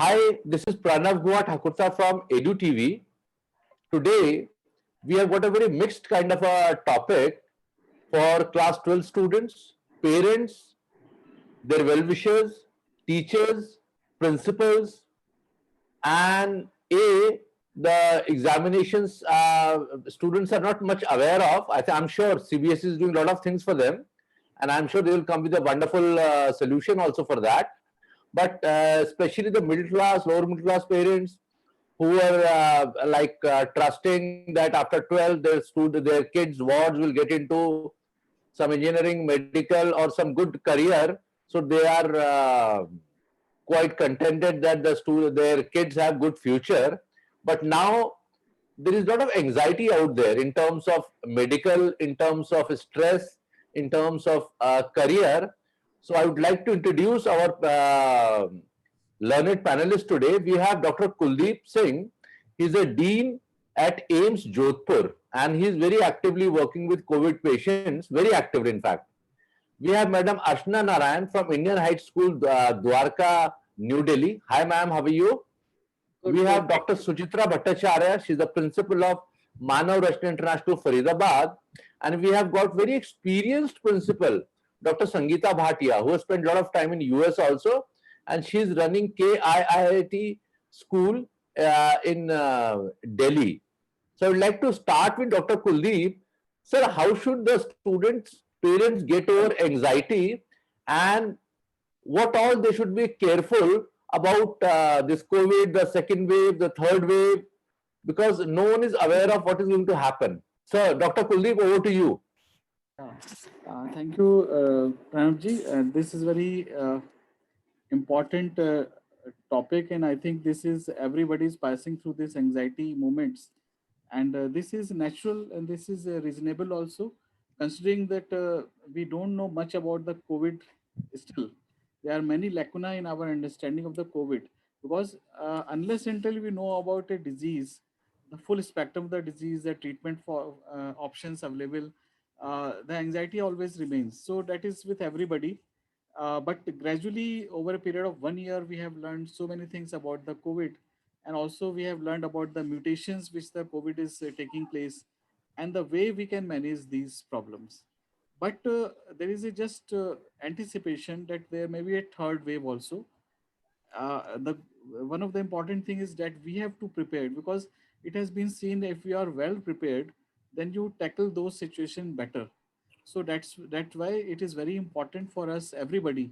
Hi, this is Pranav Gua Thakurta from EduTV. Today, we have got a very mixed kind of a topic for class 12 students, parents, their well-wishers, teachers, principals, and the examinations students are not much aware of. I'm sure CBSE is doing a lot of things for them, and I'm sure they will come with a wonderful solution also for that. But especially the middle class, lower middle class parents who are trusting that after 12 their kids wards will get into some engineering, medical, or some good career, so they are quite contented that their kids have good future. But now there is a lot of anxiety out there in terms of medical, in terms of stress, in terms of career. So I would like to introduce our learned panelist today. We have Dr. Kuldeep Singh. He's a dean at AIMS Jodhpur, and he's very actively working with COVID patients, very active in fact. We have Madam Ashna Narayan from Indian High School, Dwarka, New Delhi. Hi, ma'am. How are you? We Good, have good. Dr. Suchitra Bhattacharya. She's the principal of Manav Rashtra International, Faridabad. And we have got very experienced principal, Dr. Sangeeta Bhatia, who has spent a lot of time in US also. And she's running KIIT school in Delhi. So I would like to start with Dr. Kuldeep. Sir, how should the students, parents get over anxiety, and what all they should be careful about this COVID, the second wave, the third wave, because no one is aware of what is going to happen. So, Dr. Kuldeep, over to you. Yeah. Thank you, Pranavji. This is very important topic, and I think this is everybody is passing through this anxiety moments, and this is natural and this is reasonable also, considering that we don't know much about the COVID still. There are many lacuna in our understanding of the COVID because unless until we know about a disease, the full spectrum of the disease, the treatment for options available, the anxiety always remains. So that is with everybody, but gradually, over a period of 1 year, we have learned so many things about the COVID, and also we have learned about the mutations which the COVID is taking place, and the way we can manage these problems. But there is a just anticipation that there may be a third wave also. The one of the important thing is that we have to prepare, because it has been seen if we are well prepared, then you tackle those situations better. So that's why it is very important for us, everybody,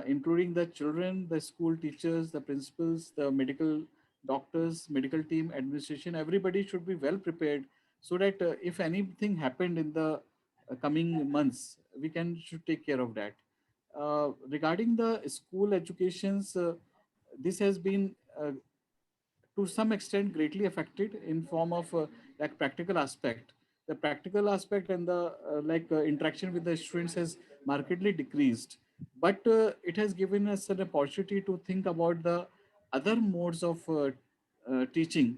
including the children, the school teachers, the principals, the medical doctors, medical team, administration. Everybody should be well prepared, so that if anything happened in the coming months, we can should take care of that. Regarding the school educations, this has been to some extent greatly affected in form of like practical aspect. The practical aspect and the interaction with the students has markedly decreased, but it has given us an opportunity to think about the other modes of teaching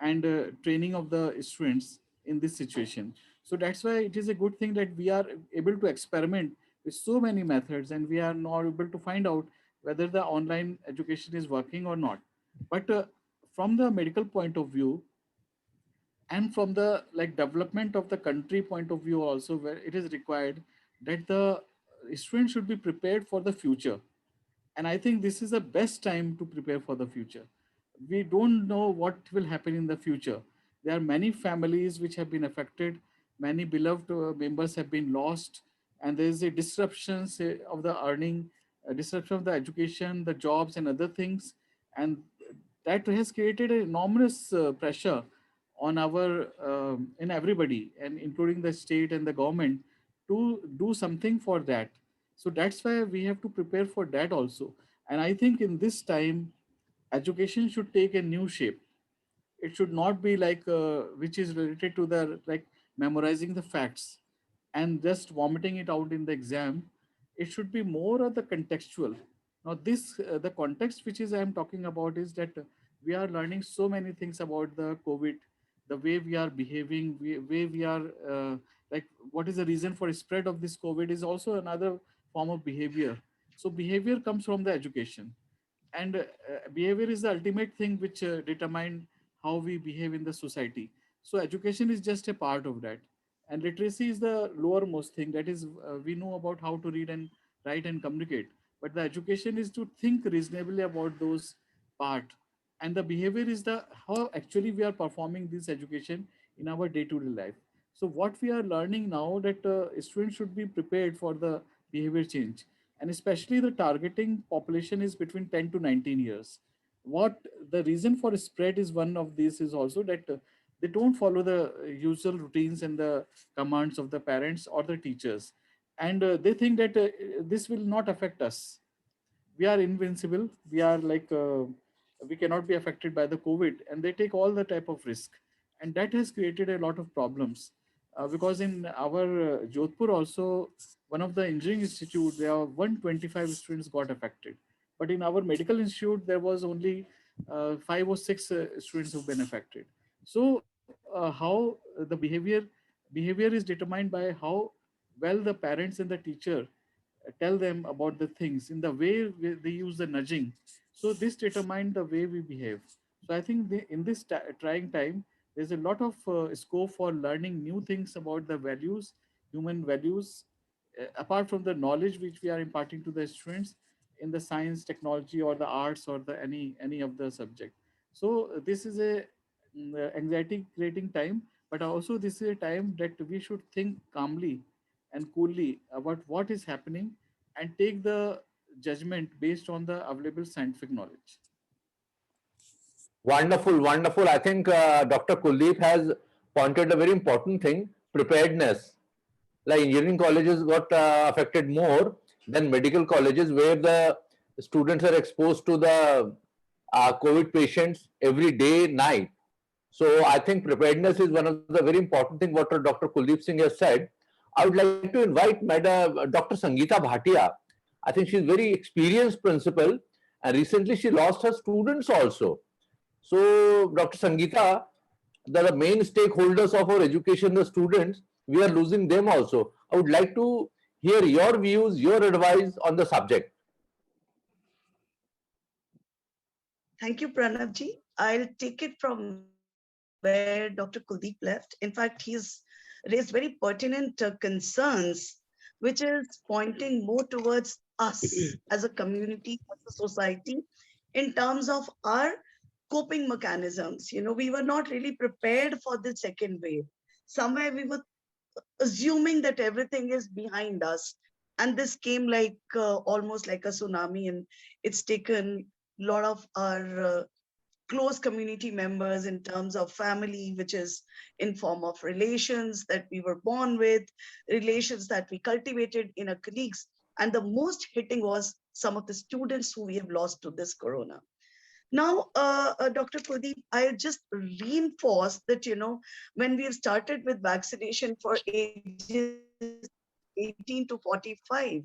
and training of the students in this situation. So that's why it is a good thing that we are able to experiment with so many methods, and we are now able to find out whether the online education is working or not. But from the medical point of view, and from the like development of the country point of view also, where it is required that the student should be prepared for the future. And I think this is the best time to prepare for the future. We don't know what will happen in the future. There are many families which have been affected, many beloved members have been lost, and there is a disruption, say, of the earning, a disruption of the education, the jobs, and other things. And that has created an enormous pressure on our in everybody, and including the state and the government, to do something for that. So that's why we have to prepare for that also. And I think in this time, education should take a new shape. It should not be like which is related to the like memorizing the facts and just vomiting it out in the exam. It should be more of the contextual. Now this the context which is I am talking about is that we are learning so many things about the COVID, the way we are behaving, way we are like what is the reason for spread of this COVID is also another form of behavior. So behavior comes from the education, And behavior is the ultimate thing which determine how we behave in the society. So education is just a part of that, and literacy is the lowermost thing. That is, we know about how to read and write and communicate, but the education is to think reasonably about those part. And the behavior is the how actually we are performing this education in our day-to-day life. So what we are learning now, that students should be prepared for the behavior change, and especially the targeting population is between 10 to 19 years. What the reason for spread is, one of these is also that they don't follow the usual routines and the commands of the parents or the teachers, and they think that this will not affect us. We are invincible. We are like we cannot be affected by the COVID, and they take all the type of risk, and that has created a lot of problems. Because in our Jodhpur also, one of the engineering institute, there are 125 students got affected, but in our medical institute there was only 5 or 6 students who've been affected. So how the behavior is determined by how well the parents and the teacher tell them about the things in the way they use the nudging. So this determine the way we behave. So I think in this trying time, there's a lot of scope for learning new things about the values, human values, apart from the knowledge which we are imparting to the students in the science, technology, or the arts, or the any of the subject. So this is a anxiety creating time, but also this is a time that we should think calmly and coolly about what is happening, and take the judgment based on the available scientific knowledge. Wonderful, wonderful. I think Dr. Kuldeep has pointed a very important thing: preparedness. Like engineering colleges got affected more than medical colleges, where the students are exposed to the COVID patients every day, night. So I think preparedness is one of the very important thing what Dr. Kuldeep Singh has said. I would like to invite Madam Dr. Sangeeta Bhatia. I think she's very experienced principal, and recently she lost her students also. So, Dr. Sangeeta, the main stakeholders of our education, the students, we are losing them also. I would like to hear your views, your advice on the subject. Thank you, Pranavji. I'll take it from where Dr. Kuldeep left. In fact, he's raised very pertinent concerns, which is pointing more towards us as a community, as a society, in terms of our coping mechanisms. You know, we were not really prepared for the second wave. Somewhere we were assuming that everything is behind us. And this came like almost like a tsunami, and it's taken a lot of our close community members in terms of family, which is in form of relations that we were born with, relations that we cultivated in our colleagues. And the most hitting was some of the students who we have lost to this corona. Now, Dr. Kuldeep, I just reinforce that, you know, when we have started with vaccination for ages 18 to 45,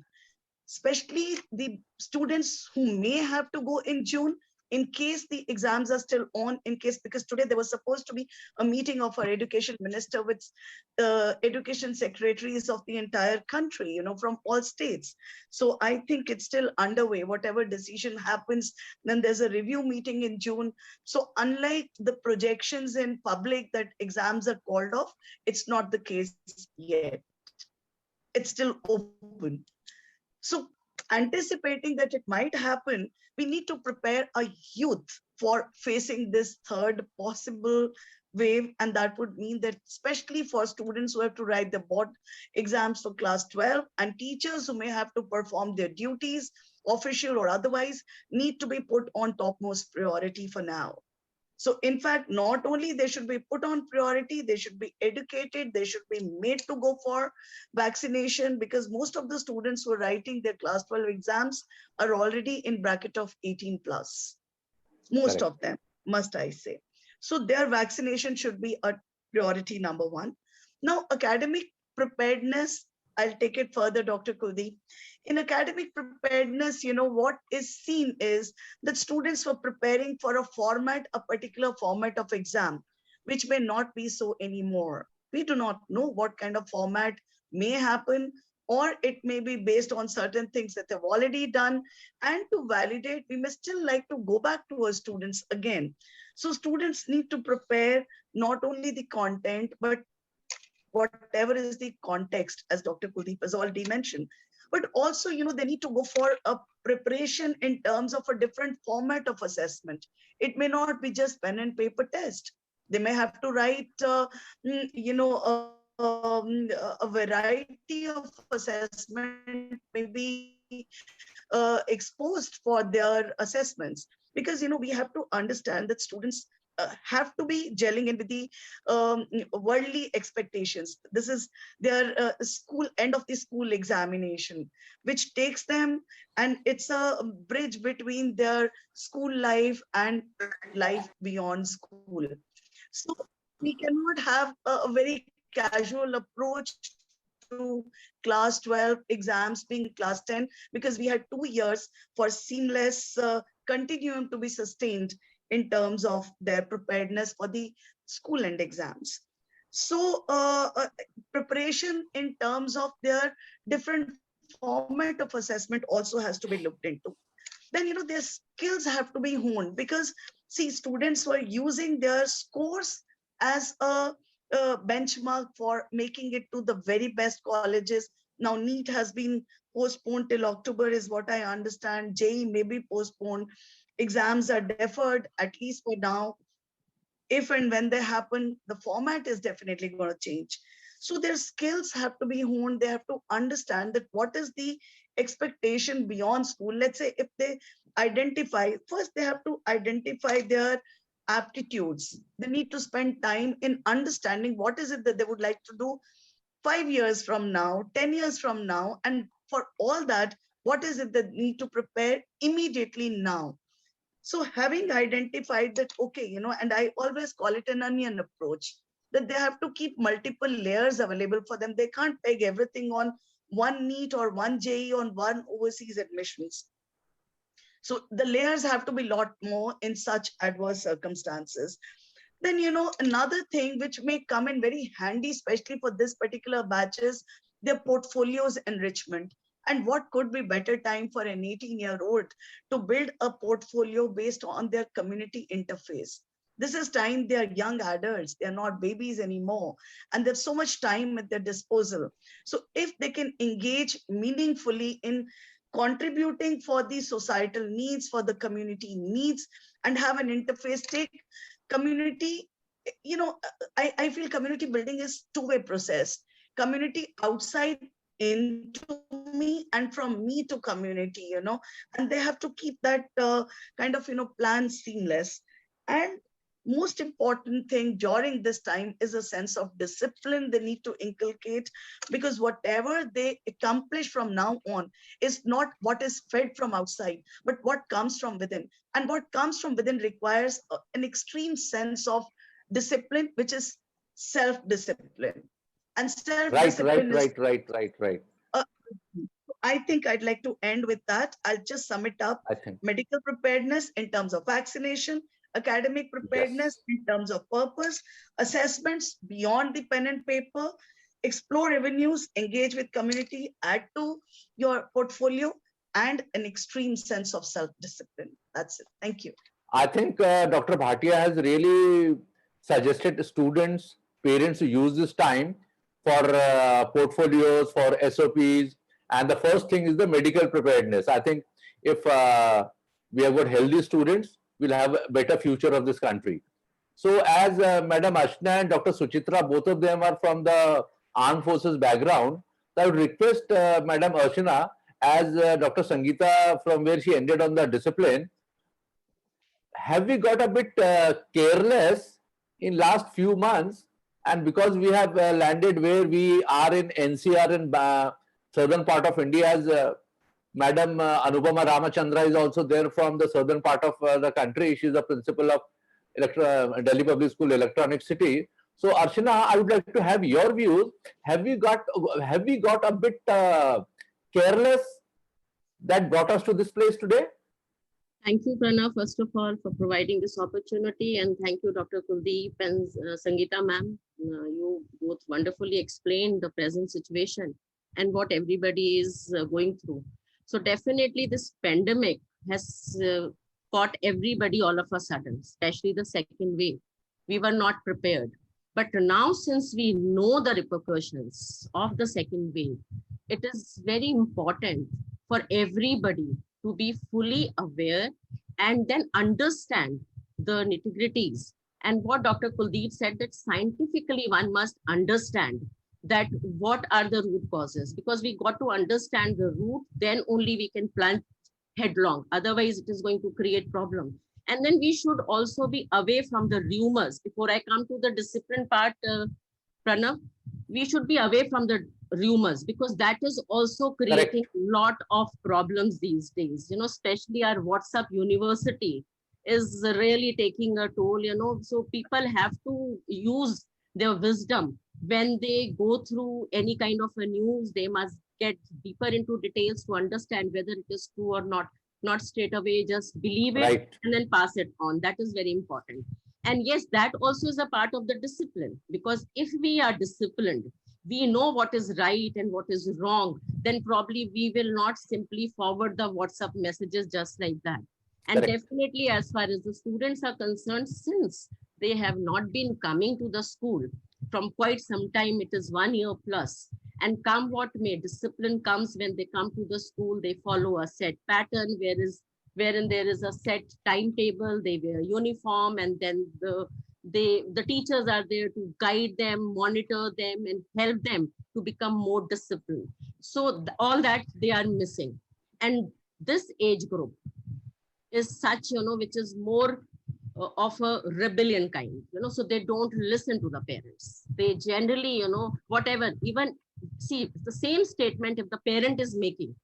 especially the students who may have to go in June in case the exams are still on, in case, because today there was supposed to be a meeting of our education minister with education secretaries of the entire country, you know, from all states. So I think it's still underway. Whatever decision happens, then there's a review meeting in June. So unlike the projections in public that exams are called off, it's not the case yet. It's still open. So anticipating that it might happen, we need to prepare our youth for facing this third possible wave. And that would mean that especially for students who have to write the board exams for class 12, and teachers who may have to perform their duties, official or otherwise, need to be put on topmost priority for now. So in fact, not only they should be put on priority, they should be educated, they should be made to go for vaccination, because most of the students who are writing their class 12 exams are already in bracket of 18 plus. Most Correct. of them, must I say. So their vaccination should be a priority number one. Now, academic preparedness, I'll take it further, Dr. Kuldeep. In academic preparedness, you know, what is seen is that students were preparing for a format, a particular format of exam, which may not be so anymore. We do not know what kind of format may happen. or it may be based on certain things that they've already done. And to validate, we may still like to go back to our students again. So students need to prepare not only the content, but whatever is the context, as Dr. Kuldeep has already mentioned. But also, they need to go for a preparation in terms of a different format of assessment. It may not be just pen and paper test. They may have to write, a variety of assessment may be exposed for their assessments. Because, we have to understand that students have to be gelling in with the worldly expectations. This is their school end of the school examination, which takes them, and it's a bridge between their school life and life beyond school. So we cannot have a very casual approach to class 12 exams being class 10, because we had 2 years for seamless continuum to be sustained in terms of their preparedness for the school end exams. So preparation in terms of their different format of assessment also has to be looked into. Then, their skills have to be honed, because see, students were using their scores as a benchmark for making it to the very best colleges. Now NEET has been postponed till October is what I understand. JEE may be postponed. Exams are deferred, at least for now. If and when they happen, the format is definitely going to change. So their skills have to be honed. They have to understand that what is the expectation beyond school. Let's say if they identify, first they have to identify their aptitudes. They need to spend time in understanding what is it that they would like to do 5 years from now, 10 years from now. And for all that, what is it that need to prepare immediately now? So having identified that, okay, and I always call it an onion approach, that they have to keep multiple layers available for them. They can't peg everything on one NEET or one JEE on one overseas admissions. So the layers have to be a lot more in such adverse circumstances. Then, another thing which may come in very handy, especially for this particular batch, is their portfolios enrichment. And what could be better time for an 18-year-old to build a portfolio based on their community interface? This is time they are young adults, they are not babies anymore, and there's so much time at their disposal. So if they can engage meaningfully in contributing for the societal needs, for the community needs, and have an interface, take community, I feel community building is two-way process. Community outside into me and from me to community, and they have to keep that kind of, plan seamless. And most important thing during this time is a sense of discipline they need to inculcate, because whatever they accomplish from now on is not what is fed from outside, but what comes from within. And what comes from within requires an extreme sense of discipline, which is self-discipline. And self-discipline is, Right. I think I'd like to end with that. I'll just sum it up. I think, Medical preparedness in terms of vaccination, academic preparedness in terms of purpose, assessments beyond the pen and paper, explore avenues, engage with community, add to your portfolio, and an extreme sense of self-discipline. That's it. Thank you. I think Dr. Bhatia has really suggested students, parents to use this time for portfolios, for SOPs. And the first thing is the medical preparedness. I think if we have got healthy students, we'll have a better future of this country. So as Madam Ashna and Dr. Suchitra, both of them are from the armed forces background, so I would request Madam Archana, as Dr. Sangeeta, from where she ended on the discipline, have we got a bit careless in last few months? And because we have landed where we are in NCR in southern part of India, as Madam Anupama Ramachandra is also there from the southern part of the country. She is the principal of Delhi Public School Electronic City. So Archana, I would like to have your views. Have we got a bit careless that brought us to this place today? Thank you, Pranav, first of all, for providing this opportunity. And thank you, Dr. Kuldeep and Sangeeta ma'am. You both wonderfully explained the present situation. and what everybody is going through. So definitely this pandemic has caught everybody all of a sudden, especially the second wave. We were not prepared. But now, since we know the repercussions of the second wave, it is very important for everybody to be fully aware and then understand the nitty-gritties. And what Dr. Kuldeep said, that scientifically one must understand that what are the root causes, because we got to understand the root, then only we can plunge headlong. Otherwise, it is going to create problem. And then we should also be away from the rumors. Before I come to the discipline part, Pranav, we should be away from the rumors, because that is also creating a lot of problems these days. You know, especially our WhatsApp university is really taking a toll, you know, so people have to use their wisdom when they go through any kind of a news. They must get deeper into details to understand whether it is true or not straight away just believe it Right. and then pass it on. That is very important. And yes, that also is a part of the discipline, because if we are disciplined, we know what is right and what is wrong, then probably we will not simply forward the WhatsApp messages just like that. And Correct. definitely, as far as the students are concerned, since they have not been coming to the school from quite some time, it is 1 year plus, and come what may, discipline comes when they come to the school. They follow a set pattern, wherein there is a set timetable. They wear uniform, and then the teachers are there to guide them, monitor them, and help them to become more disciplined. So all that they are missing. And this age group is such, you know, which is more of a rebellion kind, you know, so they don't listen to the parents. They generally, you know, whatever, even see the same statement if the parent is making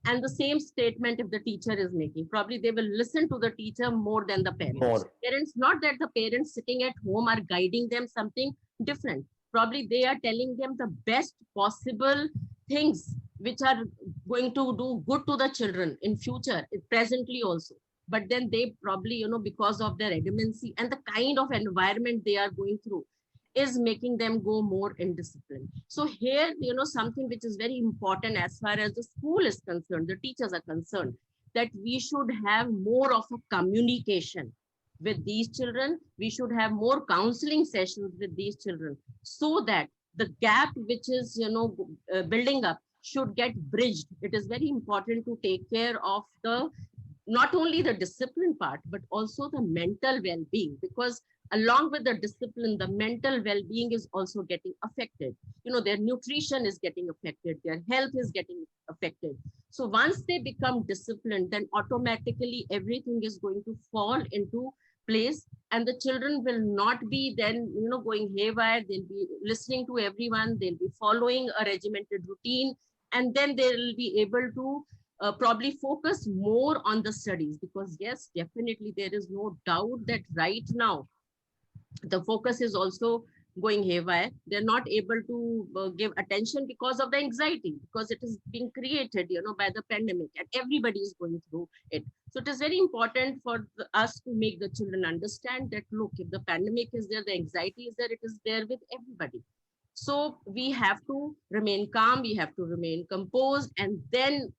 and the same statement if the teacher is making, probably they will listen to the teacher more than the parents. More. Parents, not that the parents sitting at home are guiding them something different. Probably they are telling them the best possible things which are going to do good to the children in future, presently also. But then they probably, you know, because of their adamantcy and the kind of environment they are going through is making them go more indisciplined. So here, you know, something which is very important as far as the school is concerned, the teachers are concerned, that we should have more of a communication with these children. We should have more counseling sessions with these children, so that the gap which is, you know, building up should get bridged. It is very important to take care of the not only the discipline part, but also the mental well-being, because along with the discipline, the mental well-being is also getting affected. You know, their nutrition is getting affected, their health is getting affected. So once they become disciplined, then automatically everything is going to fall into place, and the children will not be then, you know, going haywire. They'll be listening to everyone, they'll be following a regimented routine, and then they'll be able to probably focus more on the studies. Because yes, definitely there is no doubt that right now the focus is also going haywire. They're not able to give attention because of the anxiety, because it is being created, you know, by the pandemic, and everybody is going through it. So it is very important for us to make the children understand that, look, if the pandemic is there, the anxiety is there, it is there with everybody. So we have to remain calm, we have to remain composed, and then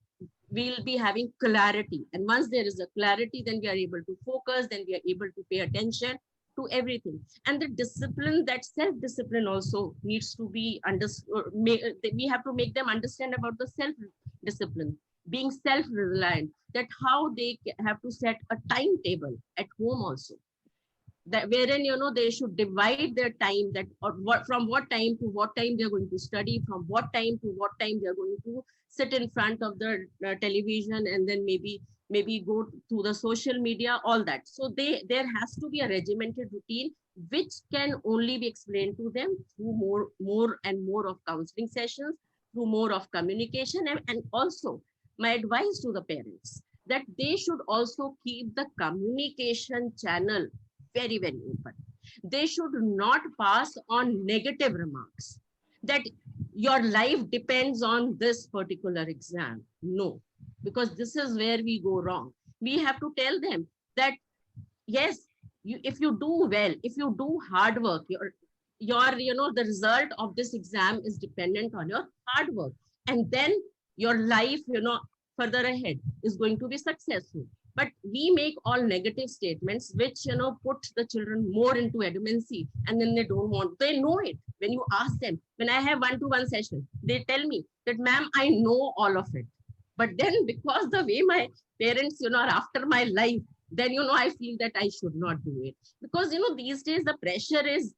we'll be having clarity. And once there is a clarity, then we are able to focus, then we are able to pay attention to everything. And the discipline, that self-discipline also needs to be understood. We have to make them understand about the self-discipline, being self-reliant, that how they have to set a timetable at home also. That wherein, you know, they should divide their time, that or what, from what time to what time they're going to study, from what time to what time they're going to sit in front of the television, and then maybe go to the social media, all that. So there has to be a regimented routine, which can only be explained to them through more and more of counseling sessions, through more of communication. And also my advice to the parents, that they should also keep the communication channel very, very open. They should not pass on negative remarks that your life depends on this particular exam. No, because this is where we go wrong. We have to tell them that, yes, if you do well, if you do hard work, your you know, the result of this exam is dependent on your hard work. and then your life, further ahead is going to be successful. But we make all negative statements which put the children more into adamancy, and then they don't want, they know it. When you ask them, when I have one-to-one session, they tell me that, ma'am, I know all of it, but then because the way my parents are after my life, then I feel that I should not do it. Because these days the pressure is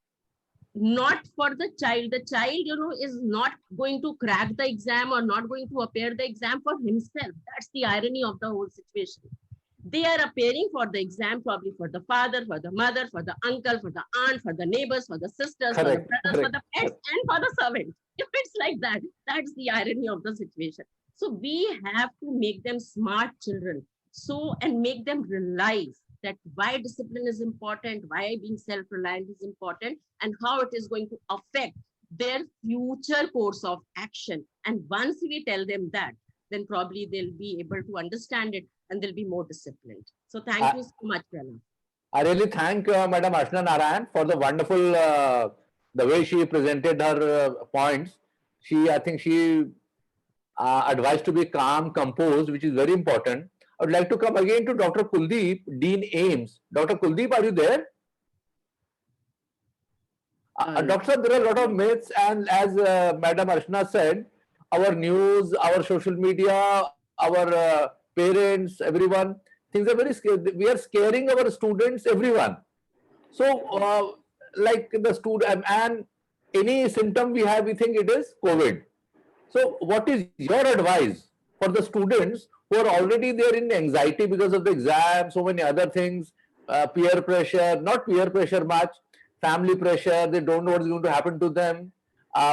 not for the child. The child is not going to crack the exam or not going to appear the exam for himself. That's the irony of the whole situation. They are appearing for the exam probably for the father, for the mother, for the uncle, for the aunt, for the neighbors, for the sisters, for the Correct. brothers, for Correct. the pets, and for the servant. If it's like that, that's the irony of the situation. So we have to make them smart children. So, and make them realize that why discipline is important, why being self-reliant is important, and how it is going to affect their future course of action. And once we tell them that, then probably they'll be able to understand it and they'll be more disciplined. So thank I, you so much, Pranav. I really thank Madam Ashna Narayan for the wonderful, the way she presented her points. I think she advised to be calm, composed, which is very important. I would like to come again to Dr. Kuldeep, Dean Ames. Dr. Kuldeep, are you there? Yeah. Doctor, there are a lot of myths, and as Madam Arshna said, our news, our social media, our parents, everyone, things are very scary. We are scaring our students, everyone. So, like the student, and any symptom we have, we think it is COVID. So, what is your advice for the students who are already there in anxiety because of the exam, so many other things, peer pressure, not peer pressure much, family pressure, they don't know what is going to happen to them,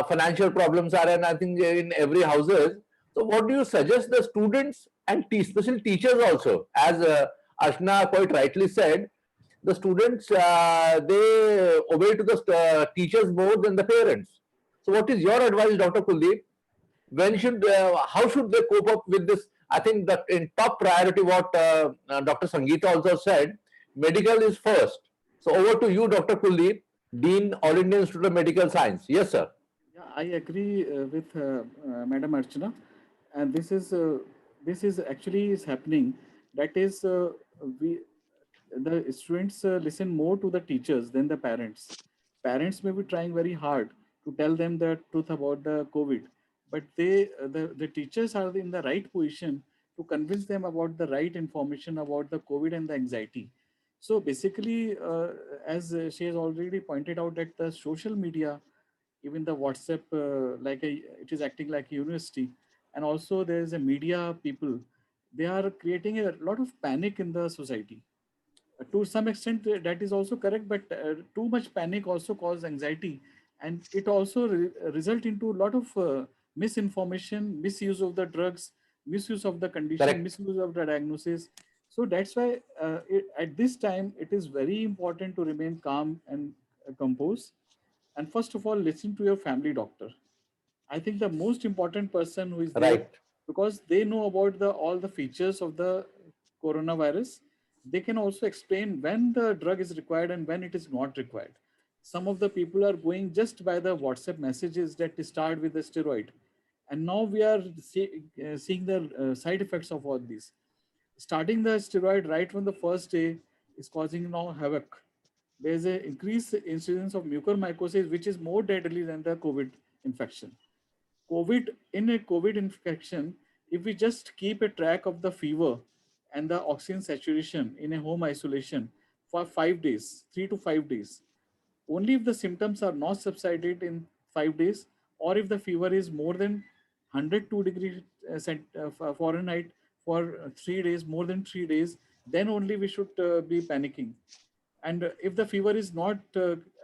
financial problems are, and I think in every houses. So, what do you suggest the students and especially teachers also, as Ashna quite rightly said, the students they obey to the teachers more than the parents. So, what is your advice, Dr. Kuldeep? When should how should they cope up with this? I think that in top priority, what Dr. Sangeeta also said, medical is first. So over to you, Dr. Kuldeep, Dean, All Indian Institute of Medical Science. Yes, sir. Yeah, I agree with Madam Archana, and this is actually is happening. That is, we the students listen more to the teachers than the parents. Parents may be trying very hard to tell them the truth about the COVID, but the teachers are in the right position to convince them about the right information about the COVID and the anxiety. So basically, as she has already pointed out, that the social media, even the WhatsApp, it is acting like a university, and also there is a media people. They are creating a lot of panic in the society. To some extent, that is also correct, but too much panic also causes anxiety, and it also result into a lot of misinformation, misuse of the drugs, misuse of the condition, Correct. misuse of the diagnosis. So that's why at this time it is very important to remain calm and composed, and first of all listen to your family doctor. I think the most important person who is there, Right. because they know about the all the features of the coronavirus. They can also explain when the drug is required and when it is not required. Some of the people are going just by the WhatsApp messages that start with the steroid, and now we are seeing the side effects of all these. Starting the steroid right from the first day is causing now havoc. There is an increased incidence of mucormycosis, which is more deadly than the COVID infection. In a COVID infection, if we just keep a track of the fever and the oxygen saturation in a home isolation for 5 days, 3 to 5 days, only if the symptoms are not subsided in 5 days, or if the fever is more than 102 degrees Fahrenheit for 3 days, more than 3 days, then only we should be panicking. And if the fever is not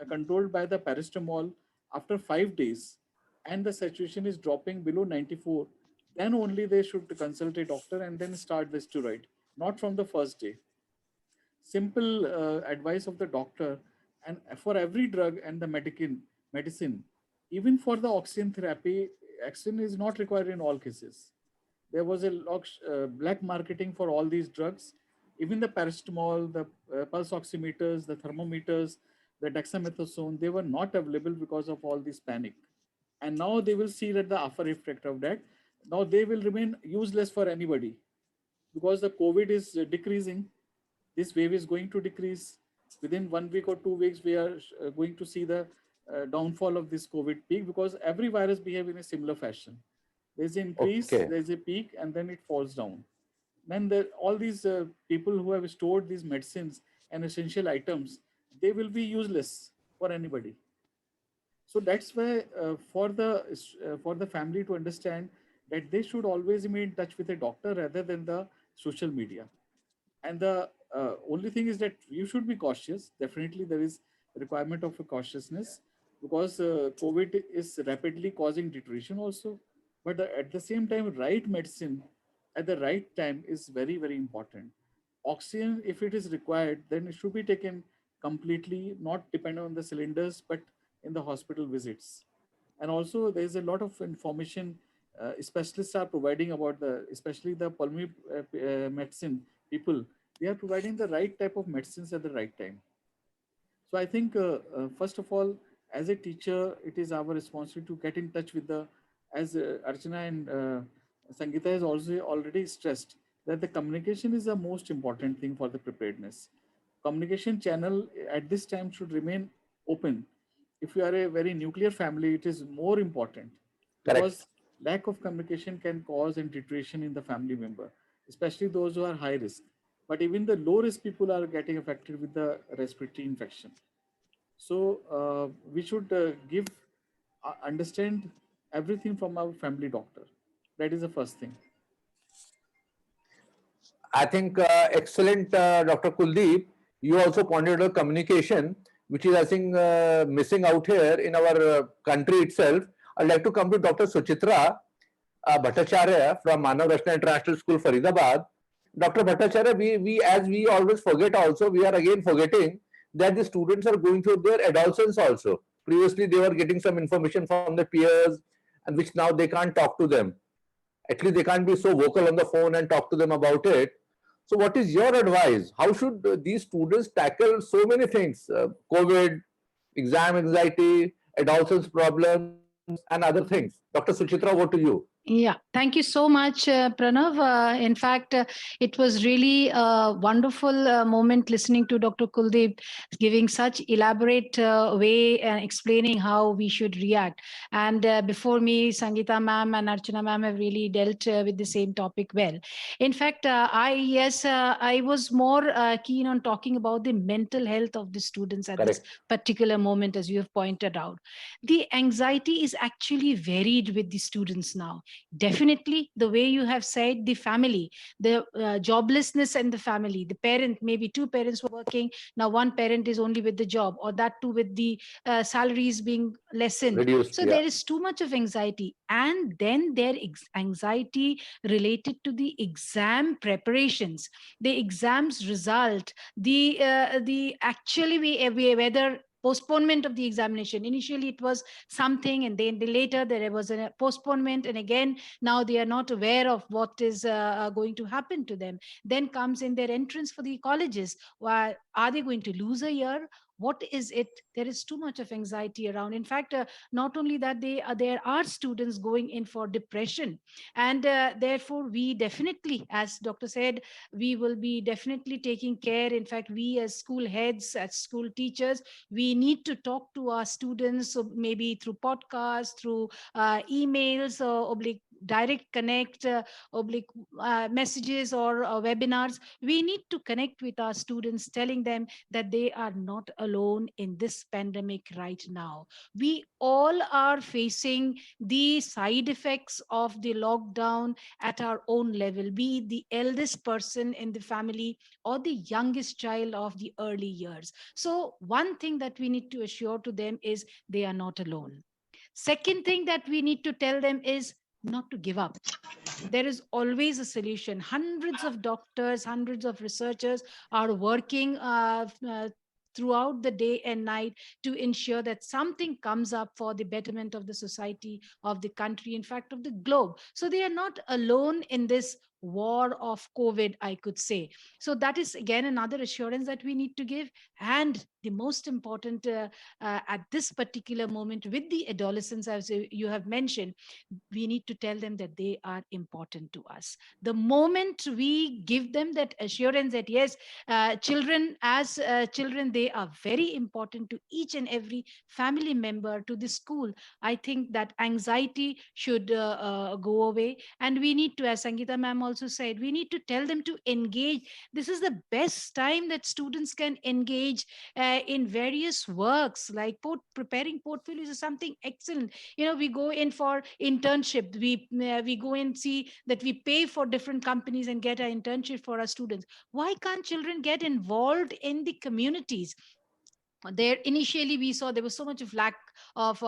controlled by the paracetamol after 5 days and the saturation is dropping below 94, then only they should consult a doctor and then start the steroid, not from the first day. Simple advice of the doctor, and for every drug and the medicine, even for the oxygen therapy, oxygen is not required in all cases. There was a black marketing for all these drugs. Even the paracetamol, the pulse oximeters, the thermometers, the dexamethasone, they were not available because of all this panic. And now they will see that the after effect of that. now they will remain useless for anybody, because the COVID is decreasing. This wave is going to decrease. Within 1 week or 2 weeks, we are going to see the downfall of this COVID peak, because every virus behave in a similar fashion. There's an increase, Okay. there's a peak, and then it falls down. Then all these people who have stored these medicines and essential items, they will be useless for anybody. So that's why for the family to understand that they should always be in touch with a doctor rather than the social media. And the only thing is that you should be cautious. Definitely, there is a requirement of a cautiousness, because COVID is rapidly causing deterioration also. But at the same time, right medicine at the right time is very, very important. Oxygen, if it is required, then it should be taken completely, not dependent on the cylinders, but in the hospital visits. And also, there is a lot of information specialists are providing about especially the pulmonary medicine people. They are providing the right type of medicines at the right time. So I think, first of all, as a teacher, it is our responsibility to get in touch with as Archana and Sangeeta has also already stressed, that the communication is the most important thing for the preparedness. Communication channel at this time should remain open. If you are a very nuclear family, it is more important, Correct. because lack of communication can cause deterioration in the family member, especially those who are high risk. But even the low risk people are getting affected with the respiratory infection. So we should understand everything from our family doctor. That is the first thing. I think excellent, Dr. Kuldeep. You also pointed out communication, which is, I think, missing out here in our country itself. I'd like to come to Dr. Suchitra Bhattacharya from Manav Rachna International School, Faridabad. Dr. Bhattacharya, as we always forget also, we are again forgetting that the students are going through their adolescence also. Previously, they were getting some information from their peers, and which now they can't talk to them. At least they can't be so vocal on the phone and talk to them about it. So what is your advice? How should these students tackle so many things? COVID, exam anxiety, adolescence problems, and other things. Dr. Suchitra, over to you. Yeah, thank you so much, Pranav. In fact, it was really a wonderful moment listening to Dr. Kuldeep giving such elaborate way and explaining how we should react. And before me, Sangeeta ma'am and Archana ma'am have really dealt with the same topic well. In fact, I was more keen on talking about the mental health of the students at this Correct. particular moment, as you have pointed out. The anxiety is actually varied with the students now. Definitely, the way you have said, the family, the joblessness and the family, the parent, maybe two parents were working, now one parent is only with the job, or that too with the salaries being lessened. Reduced. So Yeah. there is too much of anxiety. And then their anxiety related to the exam preparations, the exams result, the actually whether postponement of the examination. Initially it was something, and then later there was a postponement, and again now they are not aware of what is going to happen to them. Then comes in their entrance for the colleges. Why are they going to lose a year? What is it? There is too much of anxiety around. In fact, not only that, there are students going in for depression, and therefore we definitely, as doctor said, we will be definitely taking care. In fact, we as school heads, as school teachers, we need to talk to our students, so maybe through podcasts, through emails, or oblique direct connect, oblique messages, or webinars. We need to connect with our students, telling them that they are not alone in this pandemic right now. We all are facing the side effects of the lockdown at our own level, be it the eldest person in the family or the youngest child of the early years. So one thing that we need to assure to them is they are not alone. Second thing that we need to tell them is not to give up. There is always a solution. Hundreds of doctors, hundreds of researchers are working throughout the day and night to ensure that something comes up for the betterment of the society, of the country, in fact, of the globe. So they are not alone in this war of COVID, I could say. So that is again another assurance that we need to give. And the most important at this particular moment with the adolescents, as you have mentioned, we need to tell them that they are important to us. The moment we give them that assurance that yes, children as children, they are very important to each and every family member, to the school, I think that anxiety should go away. And we need to, as Sangeeta ma'am also said, we need to tell them to engage. This is the best time that students can engage in various works, like preparing portfolios is something excellent. We go in for internship, we go and see that we pay for different companies and get an internship for our students. Why can't children get involved in the communities? There initially we saw there was so much of lack of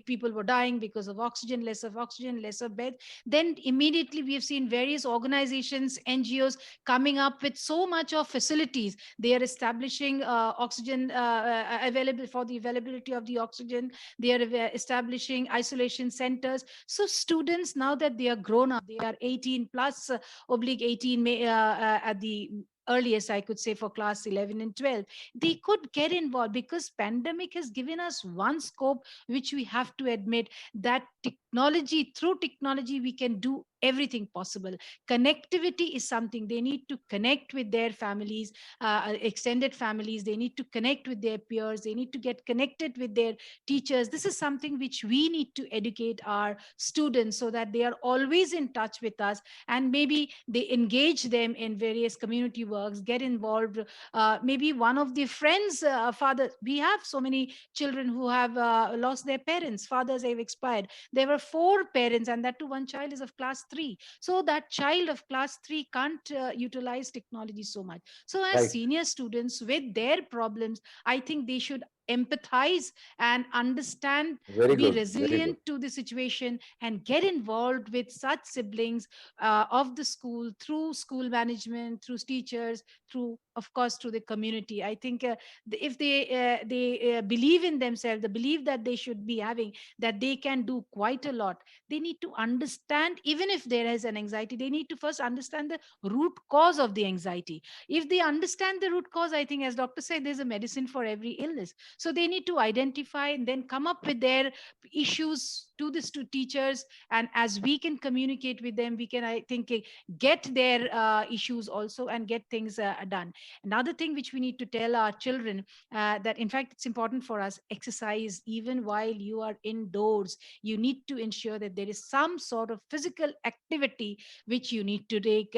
people were dying because of oxygen, less of oxygen, less of bed. Then immediately we have seen various organizations, NGOs coming up with so much of facilities. They are establishing oxygen available for the availability of the oxygen. They are establishing isolation centers. So students, now that they are grown up, they are 18 plus oblique 18 at the earliest, I could say, for class 11 and 12, they could get involved, because pandemic has given us one scope which we have to admit, that technology, through technology we can do everything possible. Connectivity is something. They need to connect with their families, extended families. They need to connect with their peers. They need to get connected with their teachers. This is something which we need to educate our students, so that they are always in touch with us, and maybe they engage them in various community works, get involved. Maybe one of the friends father, we have so many children who have lost their parents, fathers have expired. There were four parents, and that too one child is of class 3. So that child of class 3 can't utilize technology so much. So as Right. senior students with their problems, I think they should empathize and understand, Very be good. Very good. resilient to the situation, and get involved with such siblings of the school, through school management, through teachers, through, of course, through the community. I think if they believe in themselves, the belief that they should be having, that they can do quite a lot, they need to understand. Even if there is an anxiety, they need to first understand the root cause of the anxiety. If they understand the root cause, I think, as doctor said, there's a medicine for every illness. So they need to identify and then come up with their issues to this to teachers, and as we can communicate with them, we can, I think, get their issues also, and get things done. Another thing which we need to tell our children, that in fact it's important for us, exercise. Even while you are indoors, you need to ensure that there is some sort of physical activity which you need to take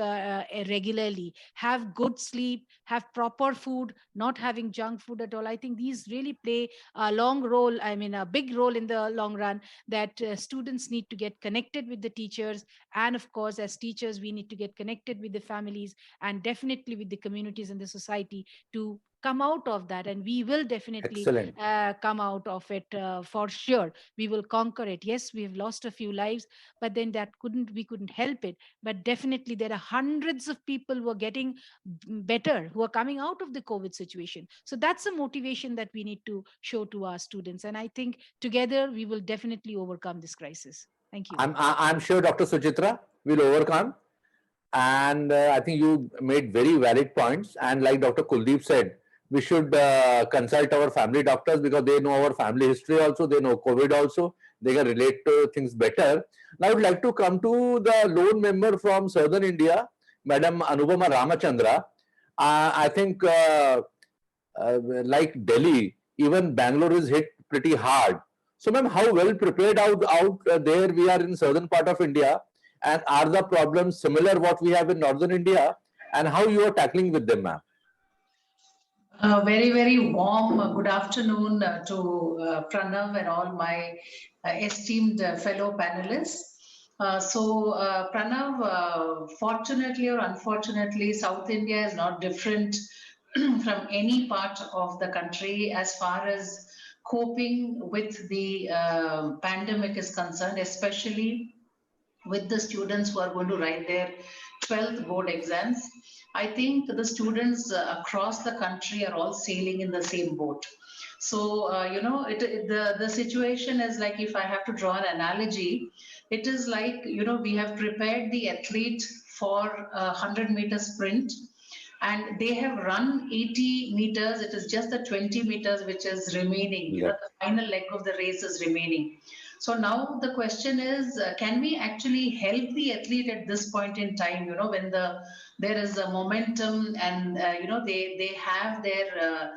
regularly. Have good sleep, have proper food, not having junk food at all. I think these really play a long role, I mean a big role in the long run, that students need to get connected with the teachers, and of course as teachers we need to get connected with the families, and definitely with the communities and the society, to come out of that. And we will definitely Excellent. come out of it, for sure. We will conquer it. Yes, we have lost a few lives, but then that we couldn't help it. But definitely there are hundreds of people who are getting better, who are coming out of the COVID situation. So that's a motivation that we need to show to our students, and I think together we will definitely overcome this crisis. Thank you. I'm sure Dr. Suchitra will overcome. And I think you made very valid points. And like Dr. Kuldeep said, we should consult our family doctors, because they know our family history also, they know COVID also, they can relate to things better. Now I would like to come to the lone member from Southern India, Madam Anupama Ramachandra. I think like Delhi, even Bangalore is hit pretty hard. So ma'am, how well prepared out there we are in southern part of India, and are the problems similar what we have in northern India, and how you are tackling with them, ma'am? Very, very warm good afternoon to Pranav and all my esteemed fellow panelists. Pranav, fortunately or unfortunately, South India is not different from any part of the country as far as coping with the pandemic is concerned, especially with the students who are going to write their 12th board exams. I think the students across the country are all sailing in the same boat. So, the situation is like, if I have to draw an analogy, it is like, we have prepared the athlete for a 100-meter sprint, and they have run 80 meters. It is just the 20 meters which is remaining. You know, the final leg of the race is remaining. So now the question is, can we actually help the athlete at this point in time? You know, when there is a momentum, and you know, they have their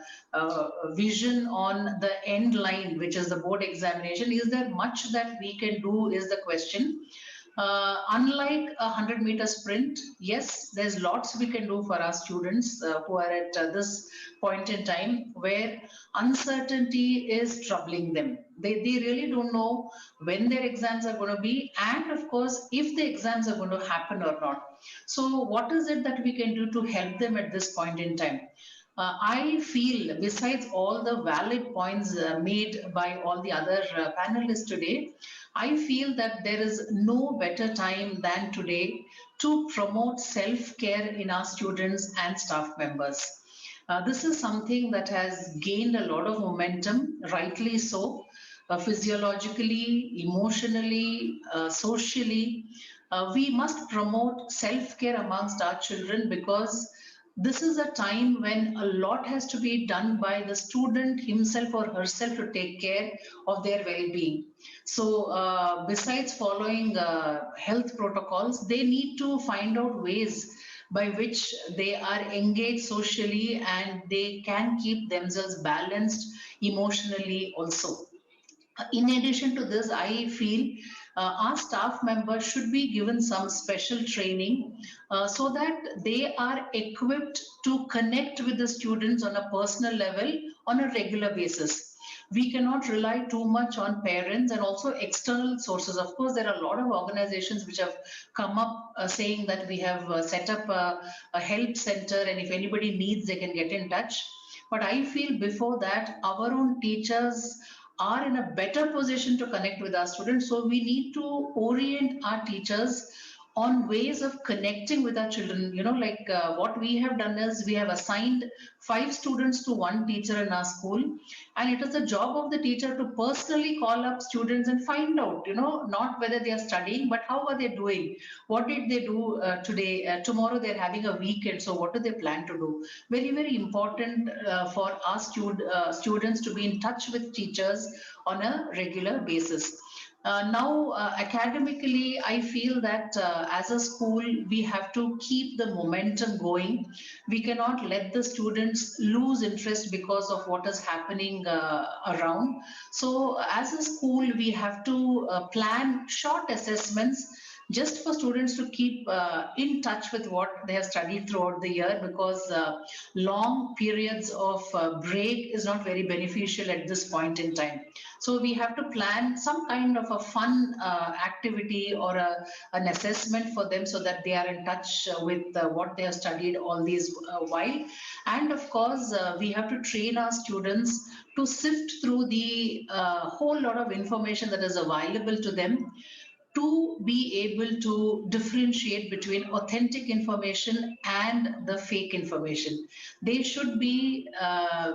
vision on the end line, which is the board examination. Is there much that we can do? Is the question. Unlike a 100-meter sprint, yes, there's lots we can do for our students who are at this point in time where uncertainty is troubling them. They really don't know when their exams are going to be, and of course, if the exams are going to happen or not. So what is it that we can do to help them at this point in time? I feel, besides all the valid points made by all the other panelists today, I feel that there is no better time than today to promote self-care in our students and staff members. This is something that has gained a lot of momentum, rightly so, physiologically, emotionally, socially. We must promote self-care amongst our children, because this is a time when a lot has to be done by the student himself or herself to take care of their well-being. So besides following health protocols, they need to find out ways by which they are engaged socially and they can keep themselves balanced emotionally also. In addition to this, I feel our staff members should be given some special training so that they are equipped to connect with the students on a personal level on a regular basis. We cannot rely too much on parents and also external sources. Of course, there are a lot of organizations which have come up saying that we have set up a help center, and if anybody needs, they can get in touch. But I feel before that, our own teachers are in a better position to connect with our students. So we need to orient our teachers on ways of connecting with our children. You know, like what we have done is we have assigned 5 students to 1 teacher in our school, and it is the job of the teacher to personally call up students and find out, you know, not whether they are studying, but how are they doing, what did they do today, tomorrow they're having a weekend, so what do they plan to do. Very, very important for our students to be in touch with teachers on a regular basis. Now, academically, I feel that as a school, we have to keep the momentum going. We cannot let the students lose interest because of what is happening around. So, as a school, we have to plan short assessments just for students to keep in touch with what they have studied throughout the year, because long periods of break is not very beneficial at this point in time. So we have to plan some kind of a fun activity or an assessment for them so that they are in touch with what they have studied all these while. And of course, we have to train our students to sift through the whole lot of information that is available to them, to be able to differentiate between authentic information and the fake information. They should be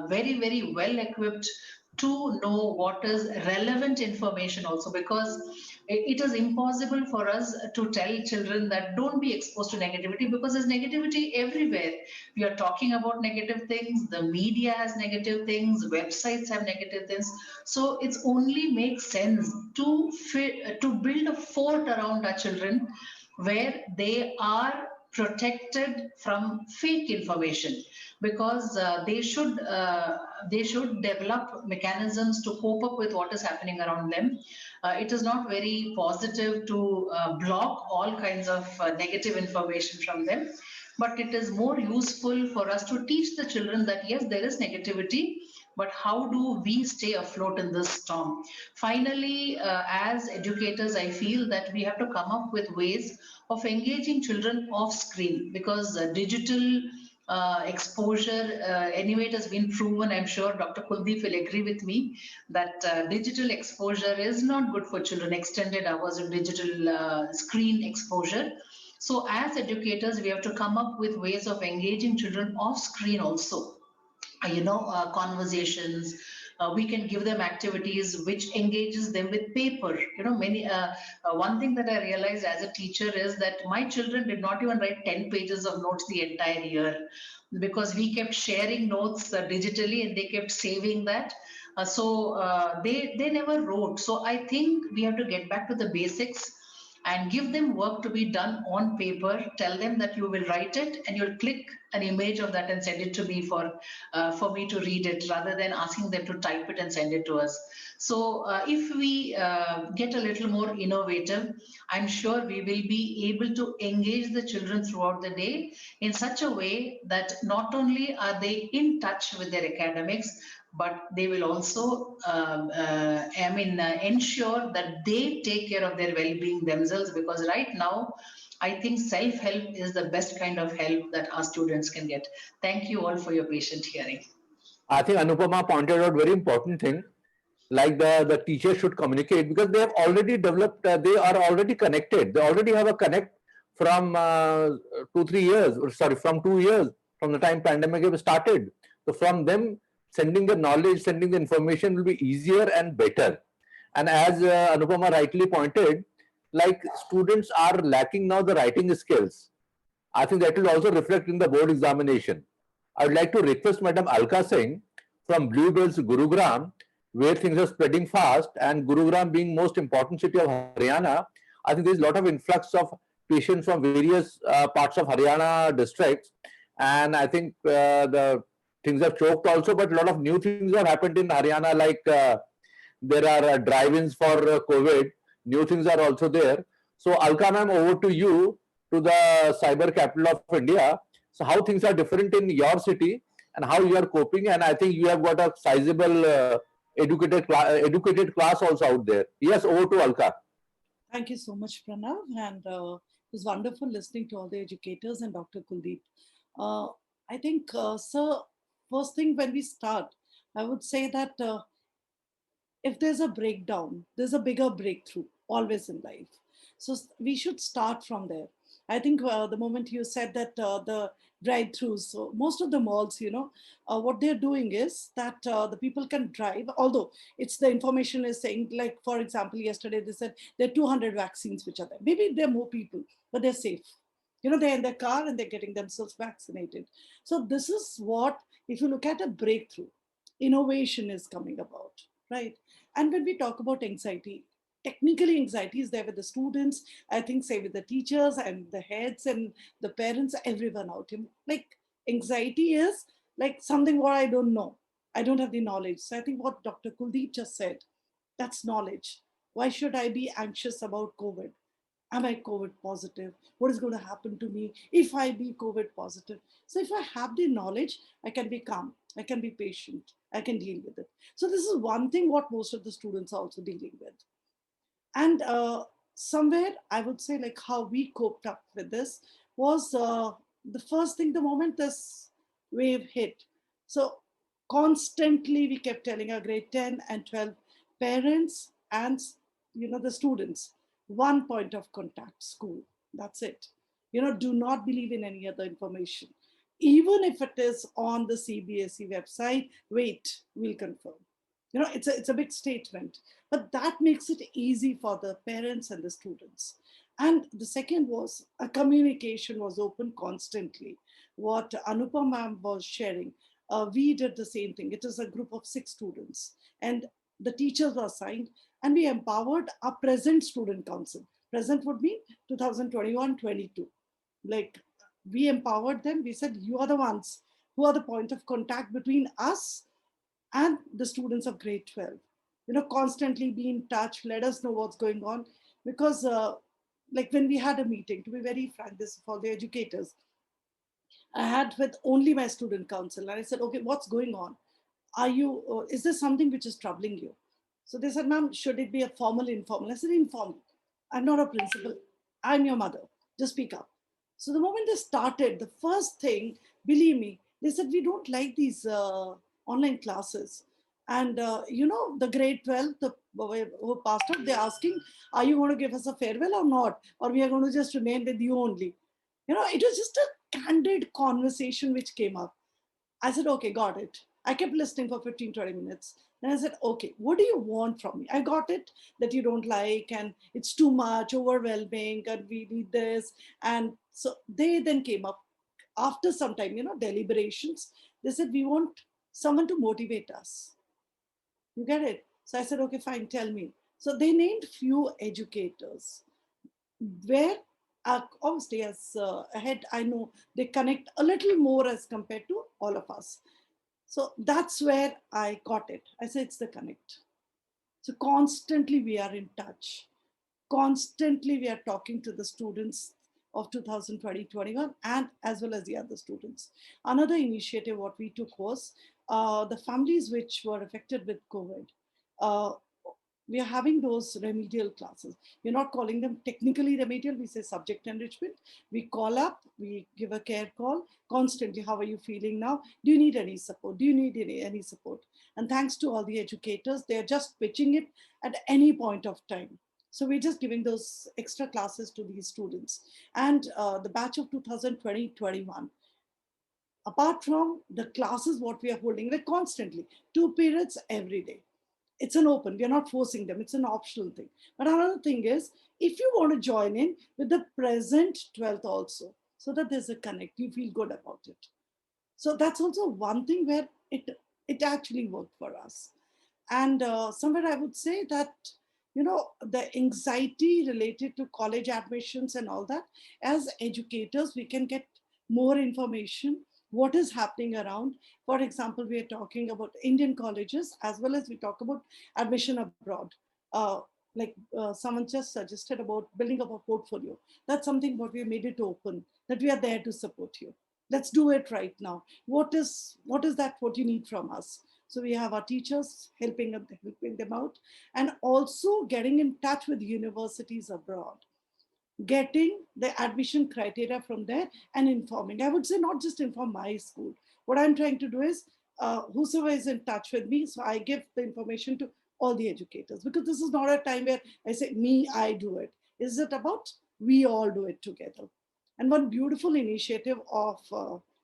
very, very well equipped to know what is relevant information also, because it is impossible for us to tell children that don't be exposed to negativity, because there's negativity everywhere. We are talking about negative things, the media has negative things, websites have negative things. So it's only makes sense to build a fort around our children where they are protected from fake information, because they should develop mechanisms to cope up with what is happening around them. It is not very positive to block all kinds of negative information from them, but it is more useful for us to teach the children that yes, there is negativity, but how do we stay afloat in this storm? Finally, as educators, I feel that we have to come up with ways of engaging children off screen, because digital exposure, anyway, it has been proven. I'm sure Dr. Kuldeep will agree with me that digital exposure is not good for children, extended hours of digital screen exposure. So as educators, we have to come up with ways of engaging children off screen also. Conversations, we can give them activities which engages them with paper. You know, one thing that I realized as a teacher is that my children did not even write 10 pages of notes the entire year, because we kept sharing notes digitally, and they kept saving that. They never wrote. So I think we have to get back to the basics and give them work to be done on paper. Tell them that you will write it and you'll click an image of that and send it to me for me to read it, rather than asking them to type it and send it to us. So if we get a little more innovative, I'm sure we will be able to engage the children throughout the day in such a way that not only are they in touch with their academics, but they will also ensure that they take care of their well-being themselves, because right now I think self-help is the best kind of help that our students can get. Thank you all for your patient hearing. I think Anupama pointed out very important thing, like the teacher should communicate, because they have already developed, they are already connected. They already have a connect from 2-3 years, or sorry, from 2 years, from the time pandemic have started. So from them, sending the knowledge, sending the information will be easier and better. And as Anupama rightly pointed, like students are lacking now the writing skills. I think that will also reflect in the board examination. I would like to request Madam Alka Singh from Bluebells, Gurugram, where things are spreading fast, and Gurugram being most important city of Haryana, I think there is a lot of influx of patients from various parts of Haryana districts, and I think the things have choked also, but a lot of new things have happened in Haryana, like there are drive-ins for COVID. New things are also there. So Alka ma'am, over to you, to the cyber capital of India. So how things are different in your city and how you are coping, and I think you have got a sizable educated class also out there. Yes, over to Alka. Thank you so much, Pranav. And it was wonderful listening to all the educators and Dr. Kuldeep. I think, sir, first thing when we start, I would say that if there's a breakdown, there's a bigger breakthrough always in life. So we should start from there. I think the moment you said that the drive-throughs, so most of the malls, what they're doing is that the people can drive, although it's the information is saying, like, for example, yesterday they said there are 200 vaccines which are there. Maybe there are more people, but they're safe. They're in their car and they're getting themselves vaccinated. So this is what, if you look at a breakthrough, innovation is coming about, right? And when we talk about anxiety, technically anxiety is there with the students, I think, say with the teachers and the heads and the parents, everyone out. Like, anxiety is like something what I don't know. I don't have the knowledge. So I think what Dr. Kuldeep just said, that's knowledge. Why should I be anxious about COVID? Am I COVID positive? What is going to happen to me if I be COVID positive? So if I have the knowledge, I can be calm. I can be patient. I can deal with it. So this is one thing what most of the students are also dealing with. And somewhere I would say, like, how we coped up with this was the first thing, the moment this wave hit. So constantly we kept telling our grade 10 and 12 parents and the students, one point of contact, school. That's it. Do not believe in any other information. Even if it is on the CBSE website, wait, we'll confirm. It's a big statement, but that makes it easy for the parents and the students. And the second was a communication was open constantly. What Anupam ma'am was sharing, we did the same thing. It is a group of 6 students, and the teachers were assigned, and we empowered our present student council. Present would mean 2021-22. Like, we empowered them. We said, you are the ones who are the point of contact between us and the students of grade 12. Constantly be in touch, let us know what's going on. Because like, when we had a meeting, to be very frank, this is for the educators, I had with only my student council, and I said, okay, what's going on? Is there something which is troubling you? So they said, ma'am, should it be a formal, informal? I said, informal. I'm not a principal. I'm your mother. Just speak up. So the moment they started, the first thing, believe me, they said, we don't like these online classes. And the grade 12, who passed out, they're asking, are you going to give us a farewell or not? Or we are going to just remain with you only? It was just a candid conversation which came up. I said, okay, got it. I kept listening for 15, 20 minutes. Then I said, okay, what do you want from me? I got it that you don't like, and it's too much, overwhelming, and we need this. And so they then came up after some time, deliberations. They said, we want someone to motivate us. You get it? So I said, okay, fine, tell me. So they named few educators where obviously as ahead, I know they connect a little more as compared to all of us. So that's where I got it. I said, it's the connect. So constantly we are in touch. Constantly we are talking to the students of 2020-21 and as well as the other students. Another initiative what we took was the families which were affected with COVID. We are having those remedial classes. We're not calling them technically remedial, we say subject enrichment. We call up, we give a care call constantly. How are you feeling now? Do you need any support? Do you need any support? And thanks to all the educators, they're just pitching it at any point of time. So we're just giving those extra classes to these students. And the batch of 2020-21, apart from the classes what we are holding, we're constantly 2 periods every day. It's an open, we are not forcing them, it's an optional thing. But another thing is, if you want to join in with the present 12th also, so that there's a connect, you feel good about it. So that's also one thing where it actually worked for us. And somewhere I would say that, the anxiety related to college admissions and all that, as educators, we can get more information, what is happening around. For example, we are talking about Indian colleges as well as we talk about admission abroad. Someone just suggested about building up a portfolio. That's something what we made it open, that we are there to support you. Let's do it right now. What is that what you need from us? So we have our teachers helping them out, and also getting in touch with universities abroad, getting the admission criteria from there and informing. I would say not just inform my school. What I'm trying to do is whosoever is in touch with me, so I give the information to all the educators, because this is not a time where I say me, I do it. Is it about we all do it together? And one beautiful initiative of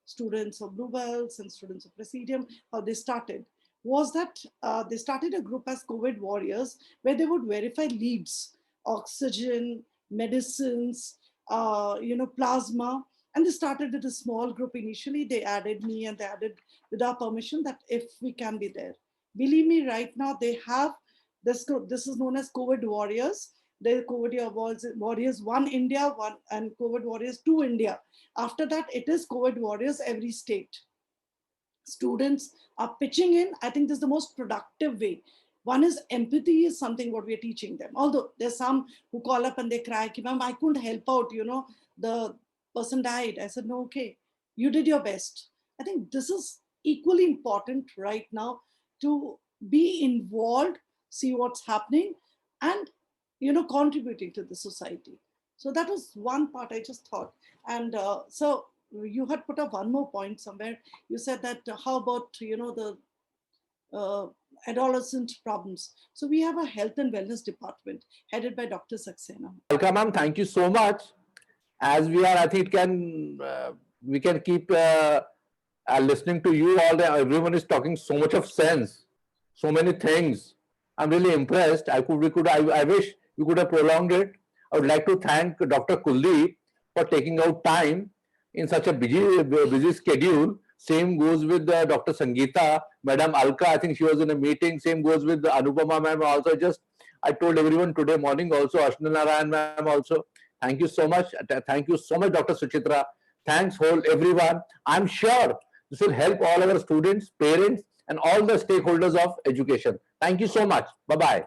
students of Blue Belts and students of Presidium, how they started, was that they started a group as COVID Warriors, where they would verify leads, oxygen, medicines, plasma. And they started with a small group initially. They added me and they added with our permission that if we can be there. Believe me, right now they have this group. This is known as COVID Warriors. The COVID Warriors 1 India, 1 and COVID Warriors 2 India. After that, it is COVID Warriors every state. Students are pitching in. I think this is the most productive way. One is empathy is something what we are teaching them. Although there's some who call up and they cry, ma'am, I couldn't help out, the person died. I said, no, okay, you did your best. I think this is equally important right now, to be involved, see what's happening, and, contributing to the society. So that was one part I just thought. And so you had put up one more point somewhere. You said that how about, the adolescent problems. So we have a health and wellness department headed by Dr. Saxena. Welcome, ma'am. Thank you so much. As we are, I think we can keep listening to you all. Everyone is talking so much of sense, so many things. I'm really impressed. I wish we could have prolonged it. I would like to thank Dr. Kuldeep for taking out time in such a busy schedule. Same goes with Dr. Sangeeta, Madam Alka. I think she was in a meeting. Same goes with Anupama ma'am also. I told everyone today morning also, Ashna Narayan ma'am also. Thank you so much. Thank you so much, Dr. Suchitra. Thanks, whole everyone. I'm sure this will help all our students, parents, and all the stakeholders of education. Thank you so much. Bye-bye.